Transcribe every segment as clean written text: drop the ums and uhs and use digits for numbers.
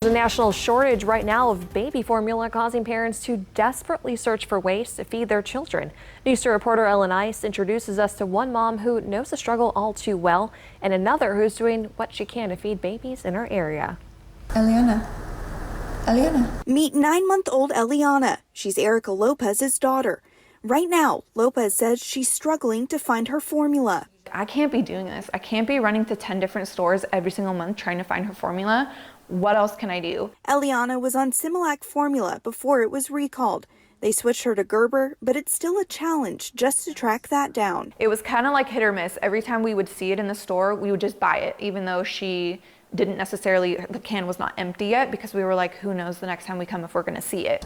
There's a national shortage right now of baby formula, causing parents to desperately search for ways to feed their children. News 2 reporter Ellen Ice introduces us to one mom who knows the struggle all too well, and another who's doing what she can to feed babies in her area. Eliana. Meet 9-month-old Eliana. She's Erica Lopez's daughter. Right now, Lopez says she's struggling to find her formula. I can't be doing this. I can't be running to 10 different stores every single month trying to find her formula. What else can I do? Eliana was on Similac formula before it was recalled. They switched her to Gerber, but it's still a challenge just to track that down. It was kind of like hit or miss. Every time we would see it in the store, we would just buy it, even though she didn't necessarily, the can was not empty yet, because we were like, who knows the next time we come if we're gonna see it.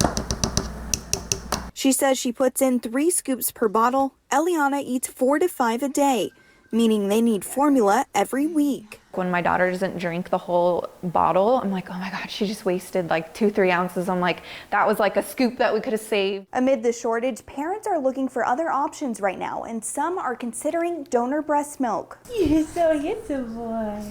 She says she puts in 3 scoops per bottle. Eliana eats 4 to 5 a day, meaning they need formula every week. When my daughter doesn't drink the whole bottle, I'm like, oh my God, she just wasted like 2-3 ounces. I'm like, that was like a scoop that we could have saved. Amid the shortage, parents are looking for other options right now, and some are considering donor breast milk. You're so handsome, boy.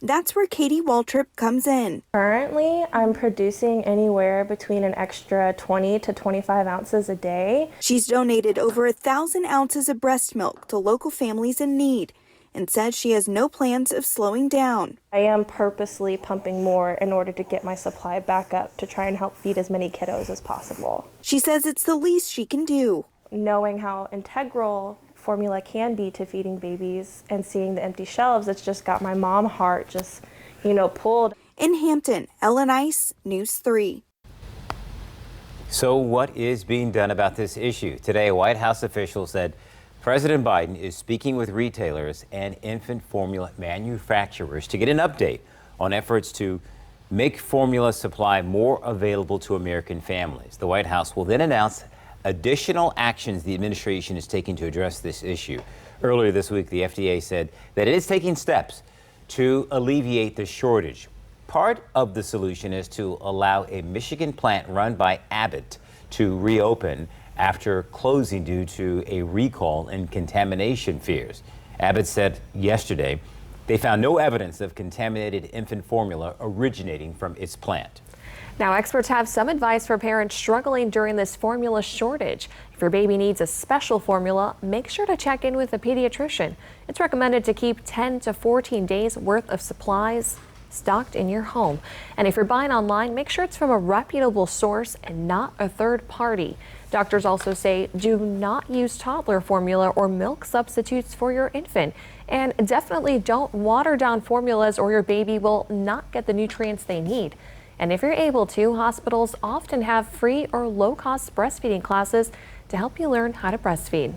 That's where Katie Waltrip comes in. Currently, I'm producing anywhere between an extra 20 to 25 ounces a day. She's donated over 1,000 ounces of breast milk to local families in need and says she has no plans of slowing down. I am purposely pumping more in order to get my supply back up to try and help feed as many kiddos as possible. She says it's the least she can do. Knowing how integral formula can be to feeding babies and seeing the empty shelves, it's just got my mom heart just, pulled. In Hampton, Ellen Ice, News 3. So what is being done about this issue? Today, a White House official said President Biden is speaking with retailers and infant formula manufacturers to get an update on efforts to make formula supply more available to American families. The White House will then announce additional actions the administration is taking to address this issue. Earlier this week, the FDA said that it is taking steps to alleviate the shortage. Part of the solution is to allow a Michigan plant run by Abbott to reopen after closing due to a recall and contamination fears. Abbott said yesterday they found no evidence of contaminated infant formula originating from its plant. Now, experts have some advice for parents struggling during this formula shortage. If your baby needs a special formula, make sure to check in with a pediatrician. It's recommended to keep 10 to 14 days worth of supplies stocked in your home. And if you're buying online, make sure it's from a reputable source and not a third party. Doctors also say do not use toddler formula or milk substitutes for your infant. And definitely don't water down formulas or your baby will not get the nutrients they need. And if you're able to, hospitals often have free or low-cost breastfeeding classes to help you learn how to breastfeed.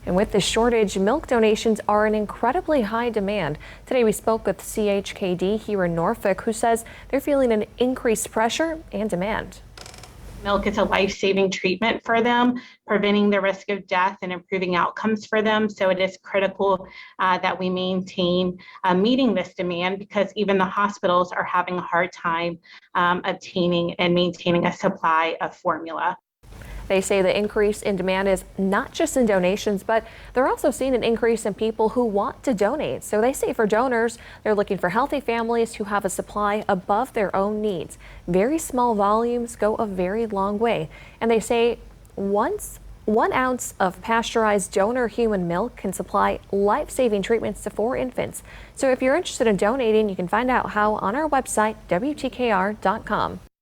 And with the shortage, milk donations are in incredibly high demand. Today we spoke with CHKD here in Norfolk, who says they're feeling an increased pressure and demand. Milk is a life-saving treatment for them, preventing the risk of death and improving outcomes for them. So it is critical that we maintain meeting this demand, because even the hospitals are having a hard time obtaining and maintaining a supply of formula. They say the increase in demand is not just in donations, but they're also seeing an increase in people who want to donate. So they say for donors, they're looking for healthy families who have a supply above their own needs. Very small volumes go a very long way. And they say once 1 ounce of pasteurized donor human milk can supply life-saving treatments to 4 infants. So if you're interested in donating, you can find out how on our website, WTKR.com.